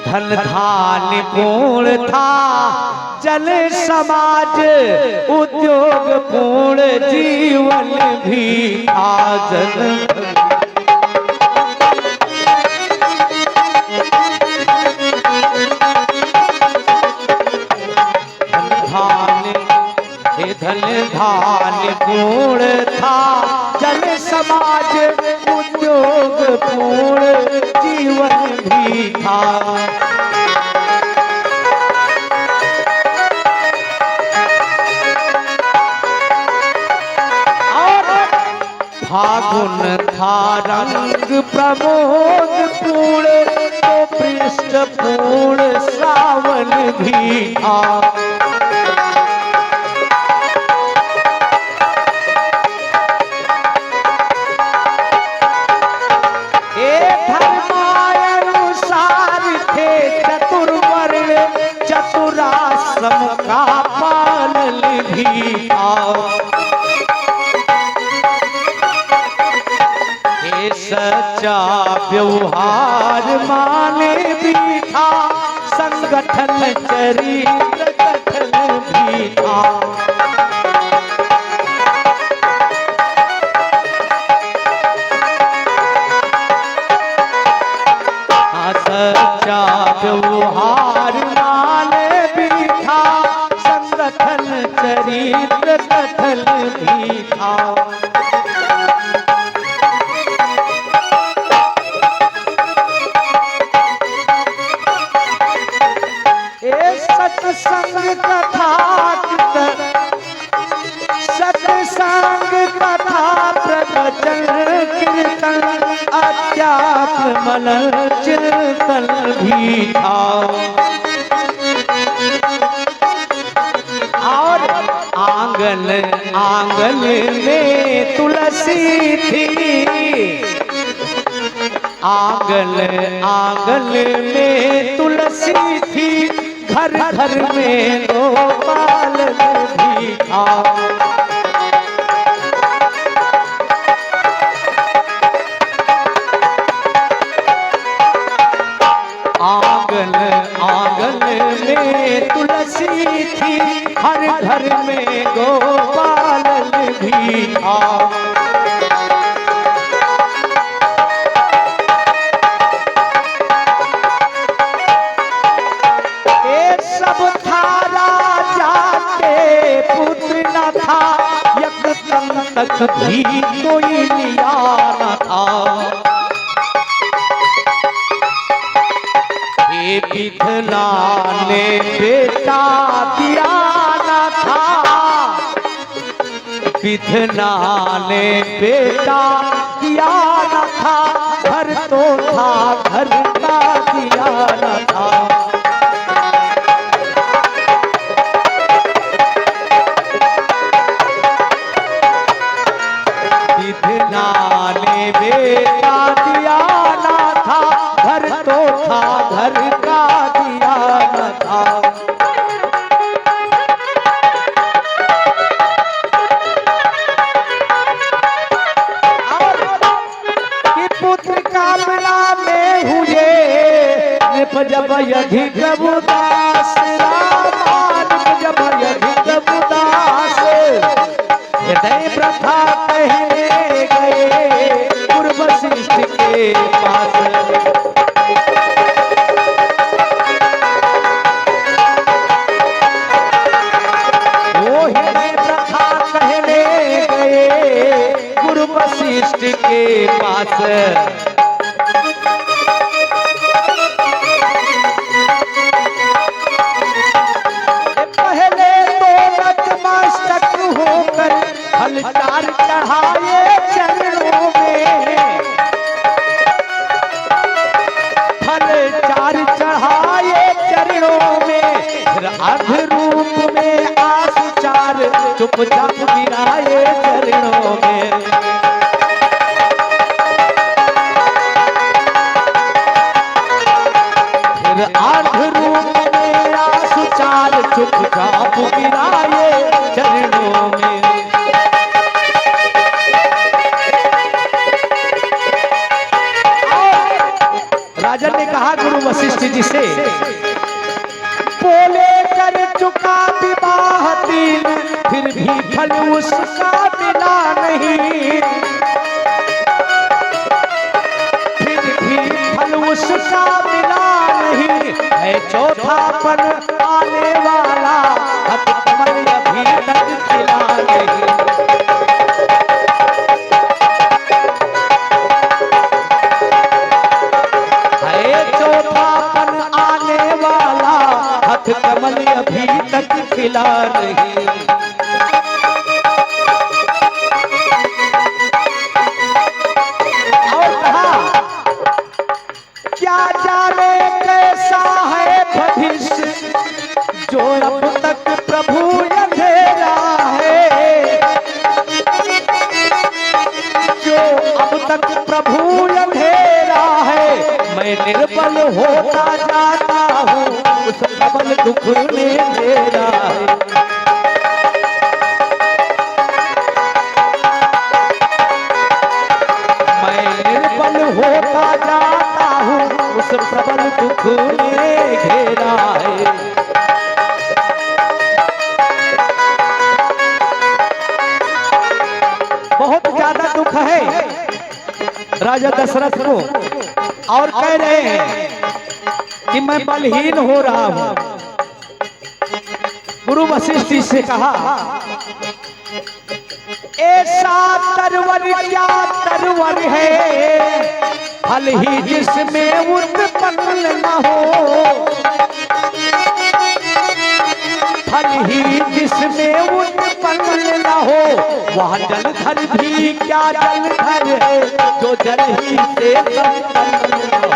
धन धान्य पूर्ण था, जन समाज उद्योग पूर्ण जीवन भी था। जन धन धान्य पूर्ण था, जन समाज उद्योग पूर्ण जीवन भी था। और फागुन था रंग प्रमोद पूर्ण, तो पृष्ठ पूर्ण श्रावण भी था। चतुराश्रम का पालन भी था। ये सच्चा व्यवहार माने भी था, संगठन चरित्र गठन भी था। सच्चा व्यवहार चरित्र कथन भी था। सत्संग कथा सत्संग कथा प्रवचन कीर्तन अध्यात्म मनन चिंतन भी था। आंगन आंगन में तुलसी थी, आंगन आंगन में तुलसी थी, घर घर में गोपाल भी था। आंगन आंगन में तुलसी थी, हर घर में गोपाल भी था। ये सब था राजा के पुत्र न था, एक तक भी कोई लिया न था। विधना ने बेटा दिया न था, विधना ने बेटा दिया न था, घर तो था घर का दिया न था। विधना ने बेटा दिया न था, घर तो था घर का दिया न था। कि पुत्र कामना में हुए जब अधिक उदास, रामान जब अधिक उदास, हृदय प्रथा कहने गए पूर्व वशिष्ठ के पास। वशिष्ठ के पास पहले तो नतमस्तक होकर फल चार चढ़ाए चरणों में, फल चार चढ़ाए चरणों में, फिर अर्ध रूप में आंसू चार चुपचाप गिराए चरणों में। अर्ध रूप में आंसू चार चुपचाप गिराए चरणों में। राजन ने कहा गुरु वशिष्ठ वशिष्ठ जी से, बोले कर चुका विवाह दिन, फिर भी फल उसका मिला नहीं, फिर भी फल उसका मिला नहीं, है चौथापन आने वाला, कमल अभी तक खिला नहीं। है चौथापन आने वाला, हथ कमल अभी तक खिला नहीं। और कहा क्या जाने कैसा है भविष्य, जो अब तक प्रभु अंधेरा है, जो अब तक प्रभु अंधेरा है, मैं निर्बल होता जाता हूँ, उस प्रबल दुख ने घेरा है। मैं निर्बल होता जाता हूँ, उस प्रबल दुख ने घेरा है। बहुत ज्यादा दुख है राजा दशरथ को, और कह रहे हैं कि मैं बलहीन हो रहा हूं। गुरु वशिष्ठ जी से कहा, ऐसा तरवर क्या तरवर है, फल ही जिसमें उत्पन्न न हो, फल ही जिसमें उत्पन्न न हो, वह जलधर भी क्या जलधर है, जो जल ही से संपन्न न हो।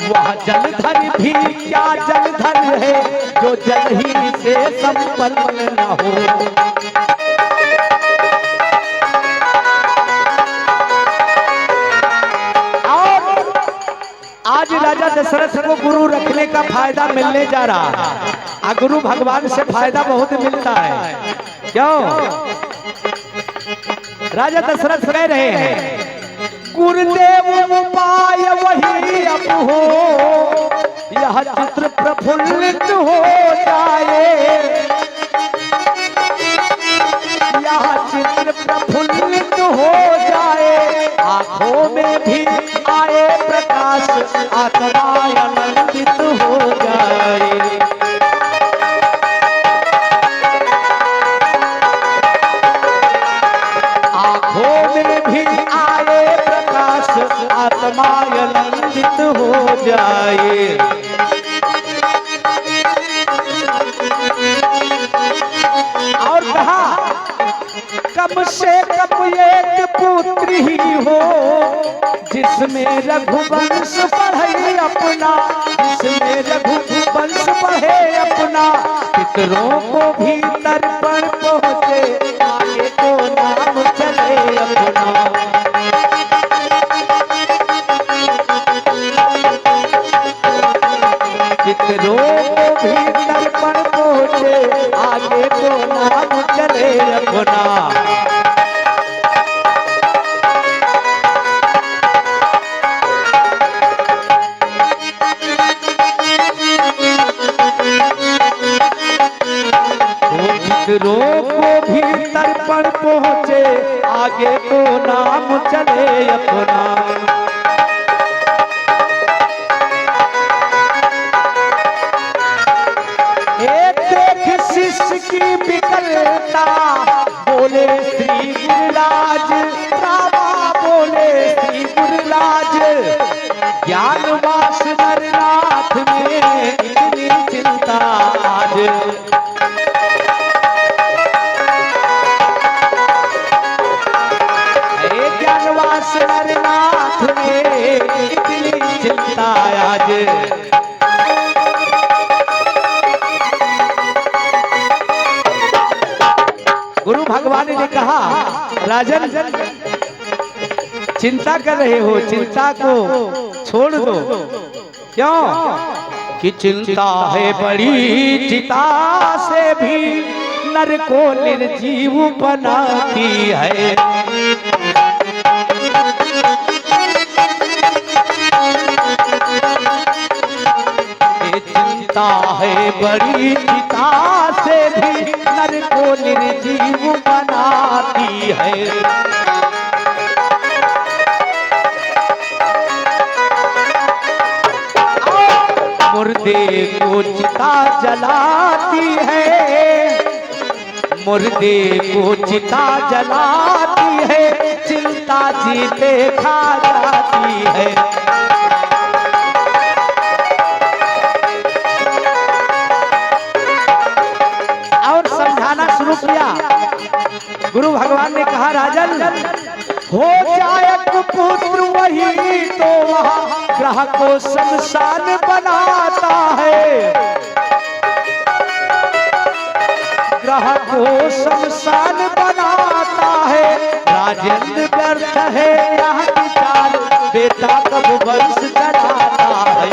वह जलधर भी क्या जलधर है, जो जल ही से संपन्न न हो। आज राजा दशरथ को गुरु रखने का फायदा मिलने जा रहा है, और गुरु भगवान से फायदा बहुत मिलता है। क्यों? राजा दशरथ कह रहे हैं, गुरुदेव उपाय वही अब हो, यह चित्र प्रफुल्लित हो जाए, यह चित्र प्रफुल्लित हो जाए, आंखों में भी आए प्रकाश, आत्मा आनंदित हो जाए। आंखों में भी आए प्रकाश, आत्मा आनंदित हो जाए। और कहा, कम से कम एक पुत्र ही हो, जिसमें रघुवंश बढ़े अपना, जिसमें रघुवंश बढ़े अपना, पितरों को भी तर्पण पहुँचे, आगे को नाम चले अपना। पितरों को भी तर्पण पहुँचे, आगे को नाम चले अपना। पितरों को भी तर्पण पहुँचे, आगे को नाम चले अपना। देख शिष्य की विकलता, बोले श्री गुरुराज, रामा बोले श्री गुरुराज, ज्ञानवास नरनाथ में इतनी चिंता आज। ज्ञानवास नरनाथ में इतनी चिंता आज। गुरु भगवान ने कहा, राजन चिंता कर रहे हो, चिंता को छोड़ दो। क्यों? कि चिंता है बड़ी, चिता से भी नर को निर्जीव बनाती है। बड़ी चिता से भी नर को निर्जीव बनाती है। मुर्दे को चिता जलाती है, मुर्दे को चिता जलाती है, चिंता जीते खा जाती है। और समझाना शुरू किया। गुरु भगवान ने कहा राजन, हो जाए पुत्र वही तो वहाँ ग्रह को शमशान बनाता है, ग्रह को शमशान बनाता है। राजेंद्र व्यर्थ है यह विचार, बेटा कब वंश चलाता है।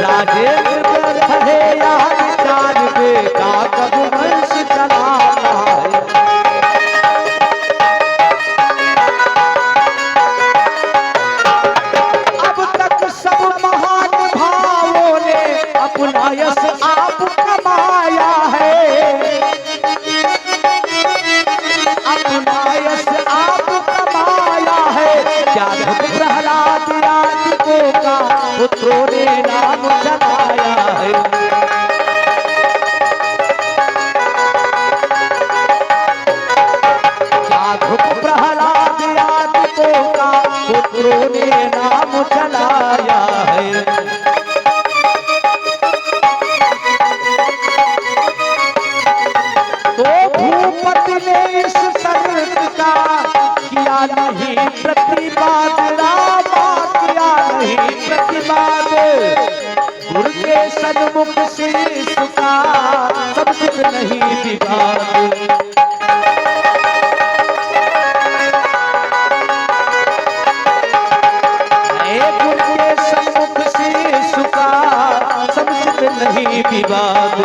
राजेंद्र व्यर्थ है यह विचार, बेटा कब वंश चलाता है। अब तक सब महान भावों ने अपना यश आप कमाया है, अपना यश आप कमाया है। क्या प्रहलाद यादवों का पुत्रों ने नाम चलाया है। प्रहलाद यादवों का पुत्रों ने नाम चलाया है। तो भूपति ने इस तर्क का किया नहीं प्रतिवाद, रामा किया नहीं प्रतिवाद। गुरु के सन्मुख शीश का सब कुछ नहीं विवाद। नहीं विवाद।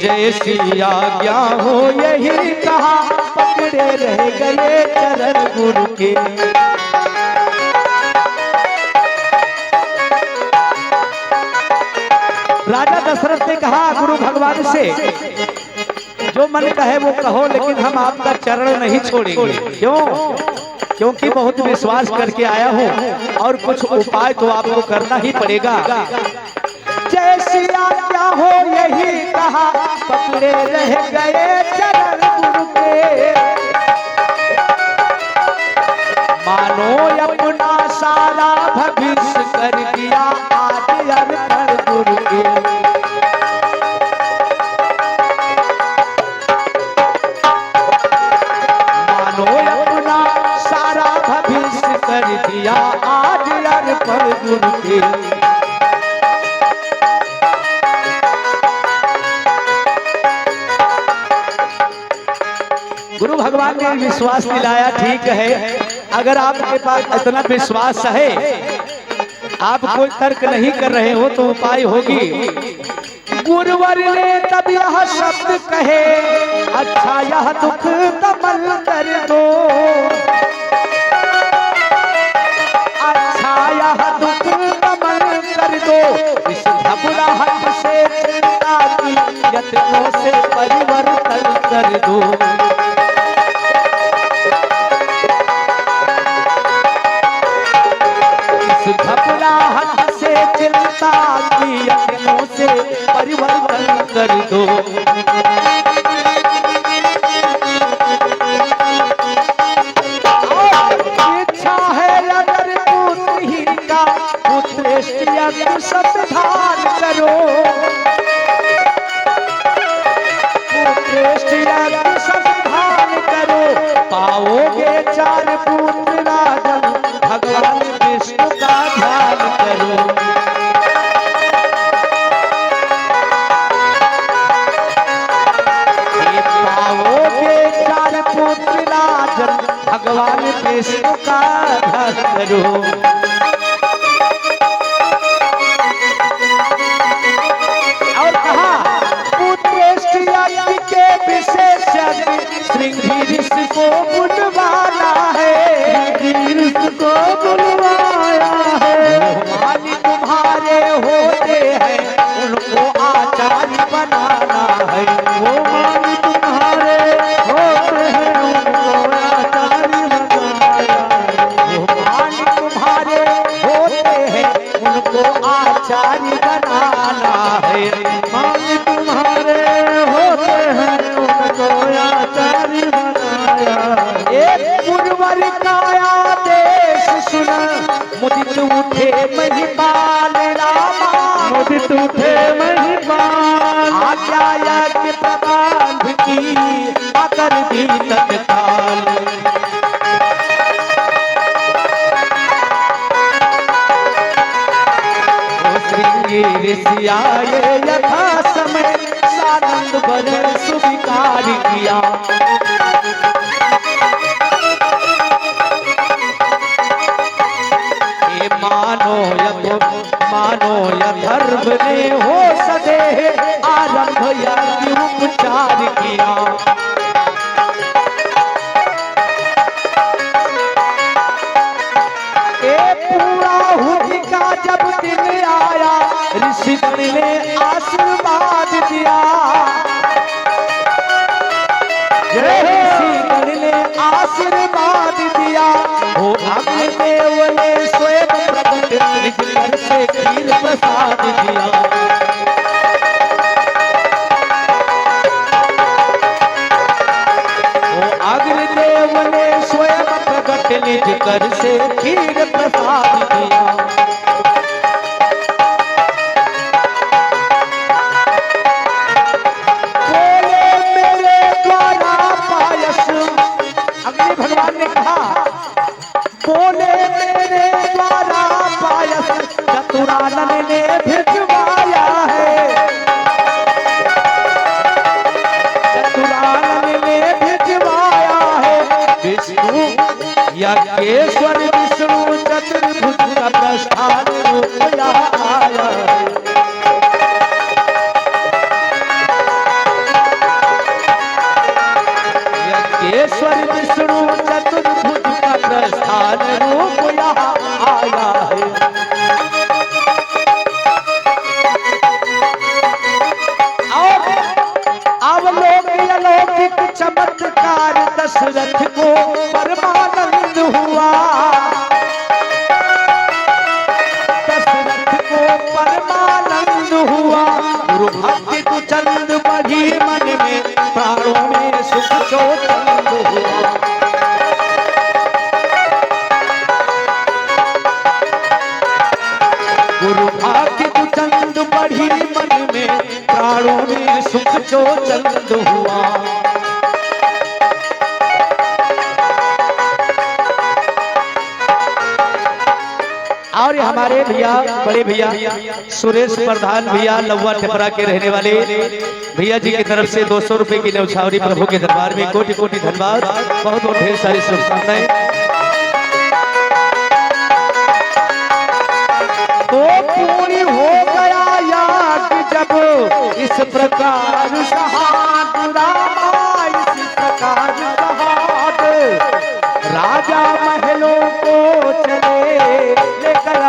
जैसी आज्ञा हो यही कहा, पकड़े रह गए चरण गुरु के। राजा दशरथ ने कहा गुरु भगवान से, जो मन कहे वो कहो, लेकिन हम आपका चरण नहीं छोड़ेंगे। क्यों? क्योंकि बहुत विश्वास करके आया हूँ और कुछ उपाय तो आपको करना ही पड़ेगा। जैसी आज्ञा हो यही कहा, पकड़े रह गए चरण गुरु के। मानो अपना सारा भविष्य कर दिया आज अर्पण गुरु के। कर दिया आज अर्पण गुरु के। गुरु भगवान ने विश्वास दिलाया, ठीक है, अगर आपके पास इतना विश्वास है, आप कोई तर्क नहीं कर रहे हो तो उपाय होगी। गुरुवर ने तब यह शब्द कहे, अच्छा यह दुख दमन कर दो, यह दुख दमन कर दो। इस घबराहट से चिंता की यत्नों से परिवर्तन कर दो। इस घबराहट से चिंता की यत्नों से परिवर्तन कर दो। सावधान करो, सावधान करो, पाओगे चार पुत्र राजन, भगवान विष्णु का ध्यान करो। पाओगे चार पुत्र राजन, भगवान विष्णु का ध्यान करो। विशेष महिपाल रामा मुदित उठे महिपाल आज्ञा यज्ञ प्रबंध की आकर भी तत्काल श्रृंगी ऋषि आए यथा समय सानंद भरे सुविकार किया मानो यथर्व ने हो सदे आरंभ यज्ञ उपचार किया पूर्णाहुति का जब दिन आया ऋषिगण ने आशीर्वाद दिया ऋषिगण ने आशीर्वाद दिया वो अग्निदेव ने स्वयं प्रकट निज से खीर प्रसाद दिया वो अग्निदेव ने स्वयं प्रकट निज कर से खीर प्रसाद दिया बोले मेरे द्वारा पायस अग्नि भगवान ने कहा बोले मेरे द्वारा पायस चतुरानन ने भिजवाया है चतुरानन ने भिजवाया है विष्णु यज्ञेश्वर विष्णु चतुर्भुज का प्रस्थान रूप आया यज्ञेश्वर विष्णु चतुर्भुज का प्रस्थान रूप यहाँ आया है अलौकिक चमत्कार दशरथ को परमानंद हुआ दशरथ को परमानंद हुआ गुरु भक्ति तु चंद बढ़ी मन में प्राणों में सुख चोचंद हुआ गुरु भक्ति तु चंद बढ़ी मन में प्राणों में सुख चोचंद हुआ और हमारे भैया बड़े भैया सुरेश प्रधान भैया लव्वा टेपरा के रहने वाले भैया जी की तरफ से 200 रुपए की न्यौछावरी प्रभु के दरबार में कोटि कोटि धन्यवाद बहुत बहुत ढेर सारी शुभकामनाएं तो पूरी हो गया याद जब इस प्रकार सहाद रामा इस प्रकार सहाद राजा महलों को चले लेकर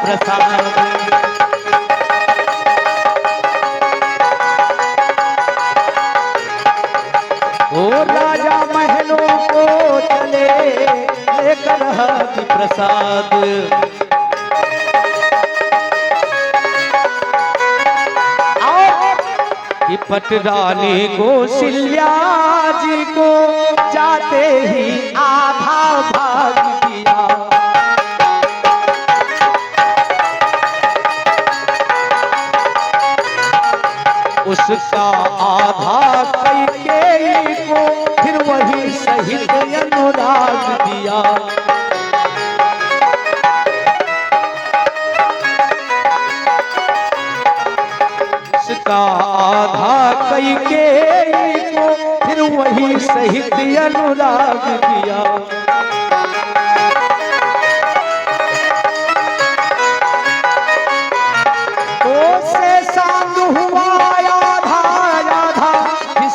प्रसाद ओ राजा महलों को चले लेकर प्रसाद कि पटरानी कौशल्या जी को जाते ही आधा भाग दिया उसका आधा कैकेयी को फिर वही सहित अनुराग दिया उसका आधा कैकेयी को फिर वही सहित अनुराग दिया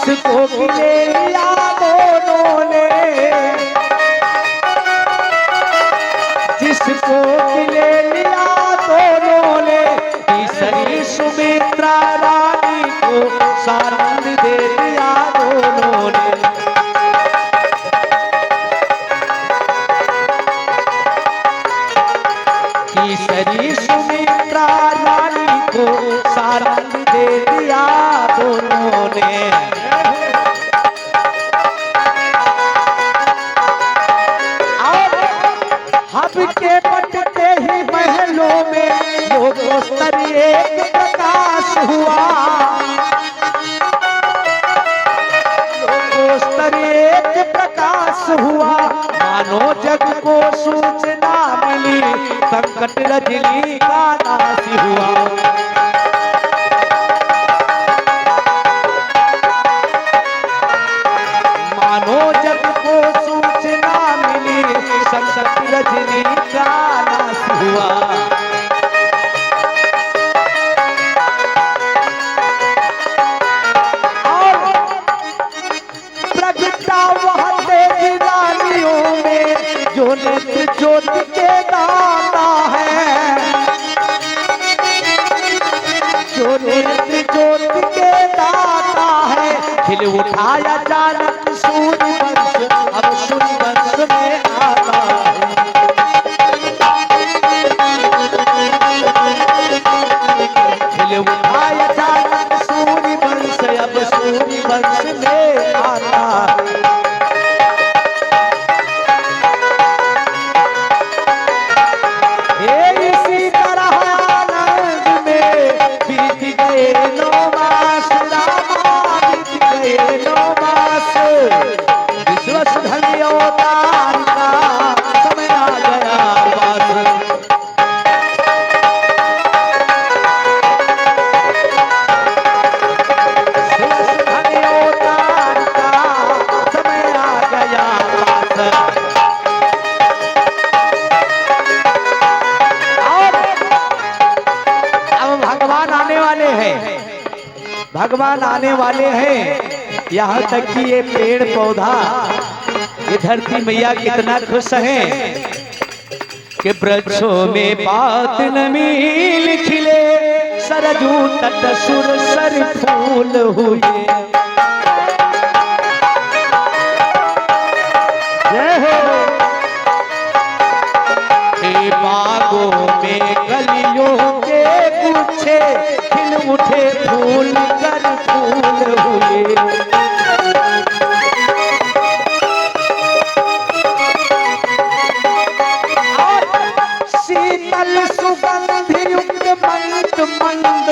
जिसको ले लिया दोनों ने जिसको ले लिया दोनों ने तीसरी सुमित्रा रानी को सानंद दे दिया दोनों ने तीसरी सुमित्रा रानी को सानंद दे दिया दोनों ने हब के पटते ही महलों योगोस्तर एक प्रकाश हुआ, योगोस्तर एक प्रकाश हुआ, मानो जग को सूचना मिली, संकट रजनी का नाश हुआ। मानो जग को सूचना मिली, संकट रजनी का नाश हुआ। जो नित्य ज्योति के दाता है, जो नित्य ज्योति के दाता है, खिल उठाया अचानक सूर्य वंश, अब सूर्य वंश में आता है। खिल उठाया अचानक सूर्य वंश, अब सूर्य वंश में आता है। भगवान आने वाले हैं। यहाँ तक कि ये पेड़ पौधा, ये धरती मैया कितना खुश है कि वृक्षों में बात नमील खिले, सरजू तट सुर सर फूल हुए। बागों में गलियों के गुच्छे खिल उठे, फूल कर फूल हुए। शीतल सुगंध युक्त मंद मंद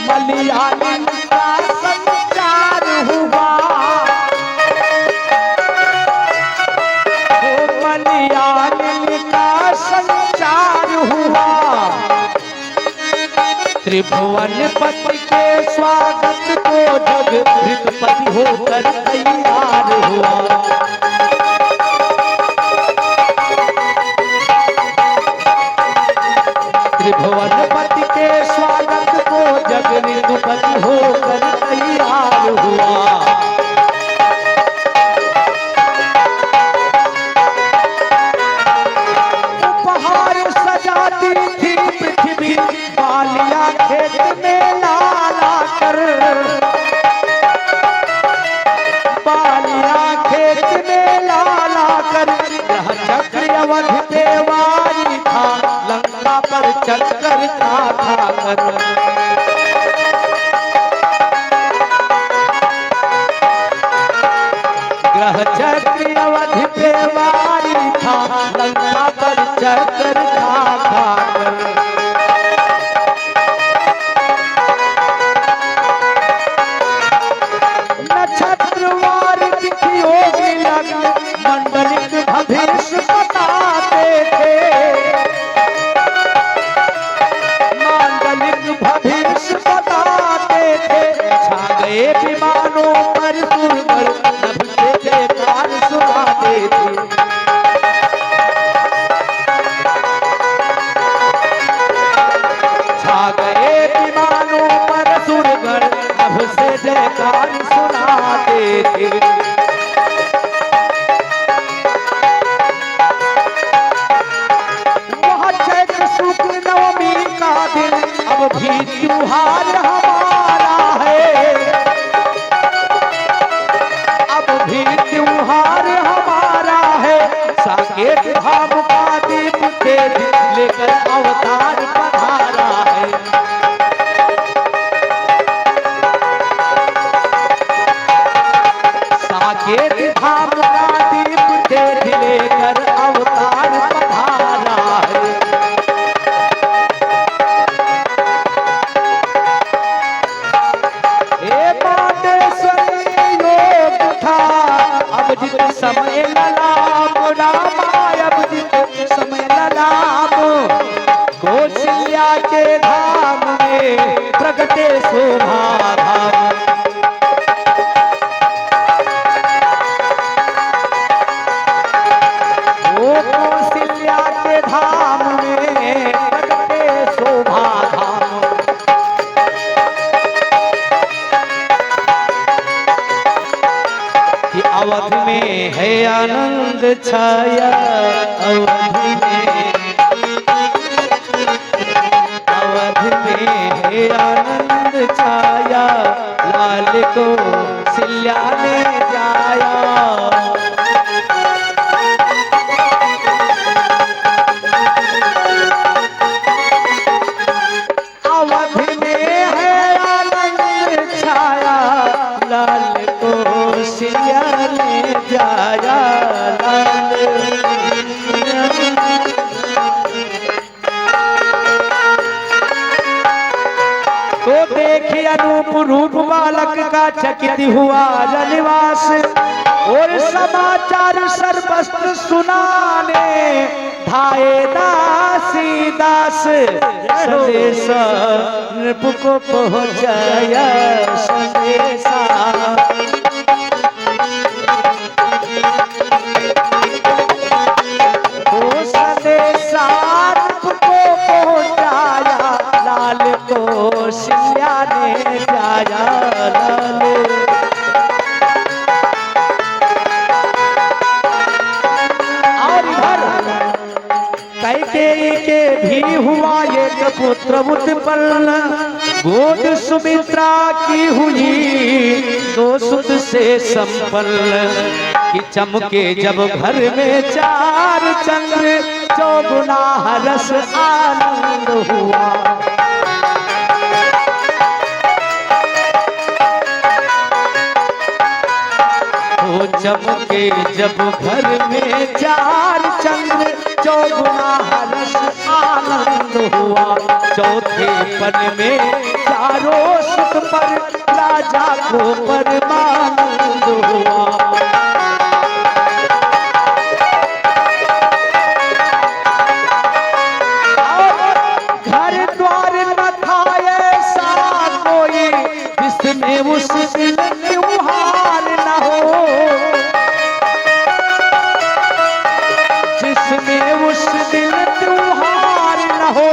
मलयाली का संचार हुआ, मलयाली का संचार हुआ। त्रिभुवन पति के स्वागत को जग भृतपति होकर तैयार हुआ। त्रिभुवन पति के स्वागत को जग भृतपति होकर तैयार हुआ। उपहार सजाती थी पृथ्वी, बालियां खेत में लाला कर, बालियां खेत में लाला कर। यह चक्र अवधि पे वारी था, लंका पर चक्कर खा कर। ग्रह चक्र अवधि पे वारी था, लंका पर चक्कर खा कर। नक्षत्रवार तिथियों में लग मंडलिक भविष्य बताते थे, मंडलिक भविष्य बताते थे। छा गए विमानों पर सुरवर, नभ से जयकार सुनाते थे। छा गए विमानों पर सुरवर, नभ से जयकार सुनाते थे। वह चैत्र शुक्ल नवमी का दिन अब भी त्योहार हमारा है, अब भी त्योहार हमारा है। साकेत धाम का दीप के लेकर अवतार पधारा है। साकेत धाम का दीप के लेकर अवतार पधारा है। के धाम में प्रगटे शोभा धाम। ओ कौशल्या के धाम में प्रगटे शोभा धाम। कि अवध में है आनंद छाया, अवध में है आनंद छाया, लाल को सिल्या ने जाया। अवध में है आनंद छाया, लाल को सिल्या ने जाया। लाल तो देखी अनूप रूप बालक का चकित हुआ रनिवास, और समाचार सर्वस्त्र सुनाने धाये दासी दास। संदेशा नृप को पहुंचाया संदेशा। ओ संदेशा नृप को पहुंचाया, लाल को सिल्या ने जाया। लाल और इधर कैकेयी के भी हुआ एक पुत्र उत्पन्न, गोद सुमित्रा की हुई दो सुत से संपन्न। कि चमके जब घर में चार चंद्र, चौगुना हर्ष आनंद हुआ। ओ चमके जब घर में चार चंद्र, चौगुना हर्ष आनंद हुआ। चौथे पन में चारों सुख पर राजा को परमानंद हुआ। घर द्वार न था ऐसा कोई, जिसमें उस दिन त्योहार न हो, जिसमें उस दिन त्योहार न हो।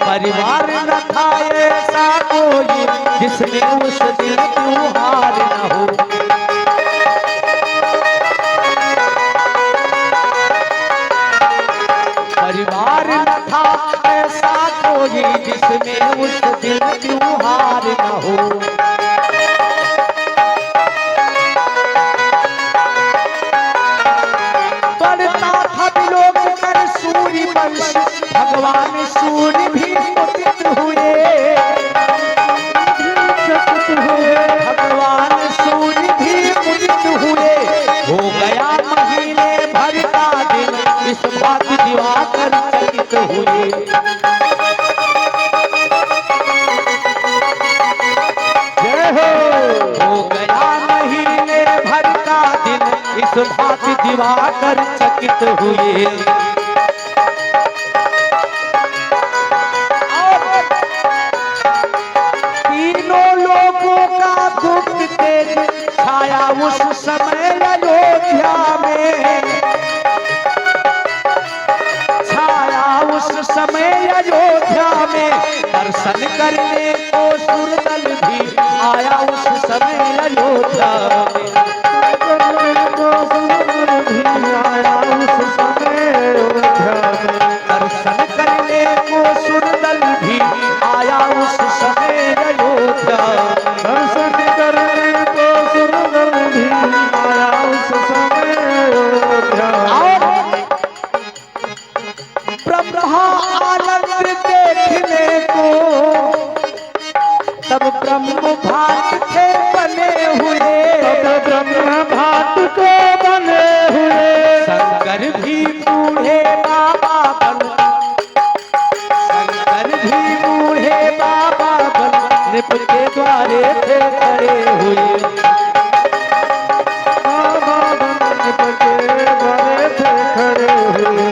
परिवार न था ऐसा कोई, जिसमें उस दिन त्योहार न हो। परिवार न था ऐसा कोई, जिसमें उस दिन त्योहार न हो। पढ़ता था विलोक कर सूर्य वंश, भगवान सूर्य भी मुदित हुए। भगवान सूर्य भी मुदित हुए। हो गया महीने भर का दिन, इस बात दिवाकर चकित हुए। हो गया महीने भर का दिन, इस बात दिवाकर चकित हुए। तीनों लोगों का गुप्त तेज छाया उस समय अयोध्या में। छाया उस समय अयोध्या में, दर्शन करने को सुरदल भी आया उस समय अयोध्या में। दर्शन करने को सुरदल भी आया उस समय अयोध्या। दर्शन करने को सुरदल भी आया उस समय अयोध्या। ब्रह्मा आनंद देखने को तब ब्रह्म भात थे बने हुए। तब ब्रह्म भात को बने हुए। शंकर भी बूढ़े बाबा बन, शंकर भी बूढ़े बाबा बन, नृप के द्वारे थे खड़े हुए। बाबा बन नृप के द्वारे थे खड़े हुए।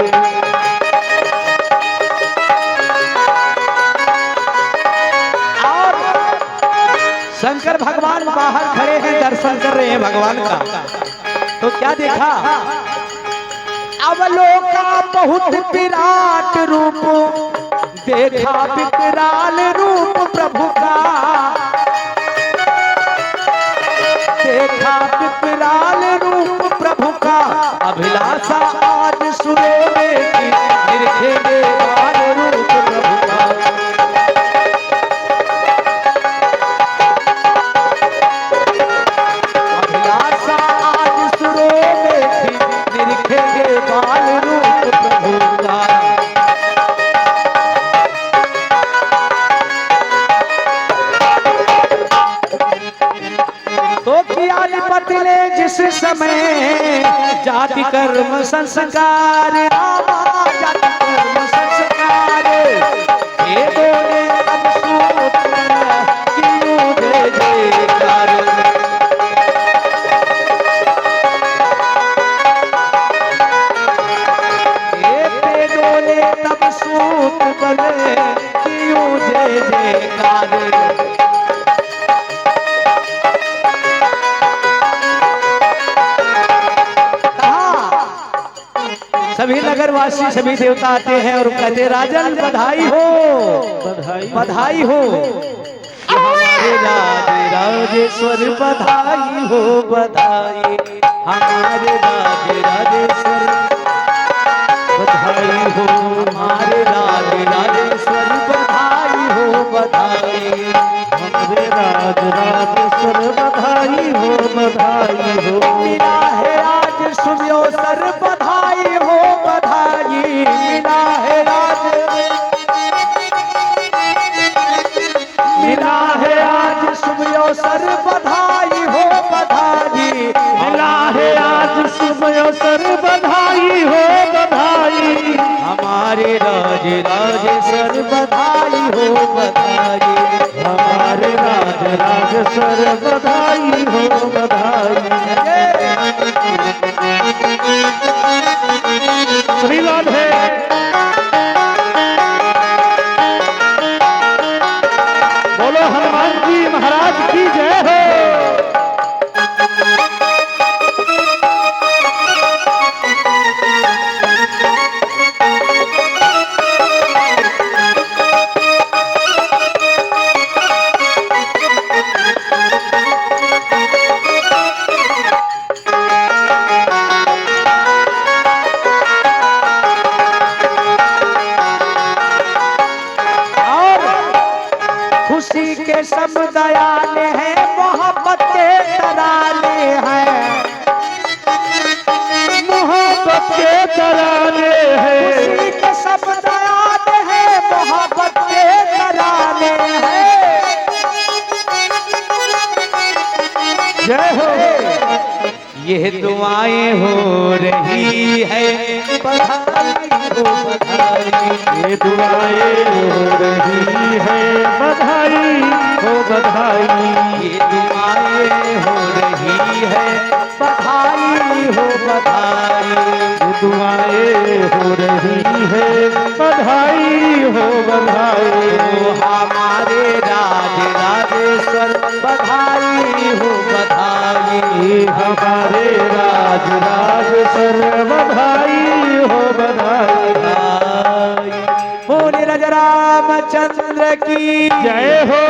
शंकर भगवान बाहर खड़े हैं, दर्शन कर रहे हैं भगवान का। तो क्या देखा, अवलोका बहुत विराट रूप, देखा विकराल रूप प्रभु का, देखा विकराल रूप प्रभु का, अभिलाषा आज सुरों में थी, निरखेंगे बाल रूप प्रभु का। अभिलाषा आज सुरों में थी, निरखेंगे बाल रूप प्रभु का। तो किया पतले जिस समय जाति कर्म संस्कार, रामा जाति कर्म संस्कार, ये बोले तब सूत्र क्यों दे जयकार। ये पे बोले तब सूत्र बने क्यों जय जयकार। सभी नगरवासी सभी देवता आते हैं और कहते राजन बधाई हो, बधाई बधाई हो, हमारे राज राजेश्वर बधाई हो, बधाई हमारे राज राजेश्वर बधाई हो, हमारे राज राजेश्वर बधाई हो, बधाई हमारे राज राजेश्वर बधाई हो, बधाई हो। मिला है राज सुव्योसर बधाई हो, बधाई मिला है राज, मिला है आज सुव्योसर बधाई हो, बधाई मिला है आज सुव्योसर बधाई हो, बधाई हमारे राज राजेश्वर बधाई हो, बधाई हमारे राज राजेश्वर बधाई हो, बधाई। श्री राधे बोलो, हनुमान जी महाराज की जय हो। खुशी के सब दयाले हैं, मोहब्बत के तराने हैं, मोहब्बत के तराने हैं, खुशी के सब दयाले हैं, मोहब्बत के तराने हैं। जय हो। ये दुआएं हो रही है, बधाई हो, बधाई ये दुआएं हो रही है, बधाई हो, बधाई ये दुआएं हो रही है, बधाई हो, बधाई ये दुआएं हो रही है, बधाई हो, बधाई हमारे राज राजेश्वर बधाई हो, बधाई हमारे राज राजेश्वर बधाई हो, बधाई। बोले राजा रामचंद्र की जय हो।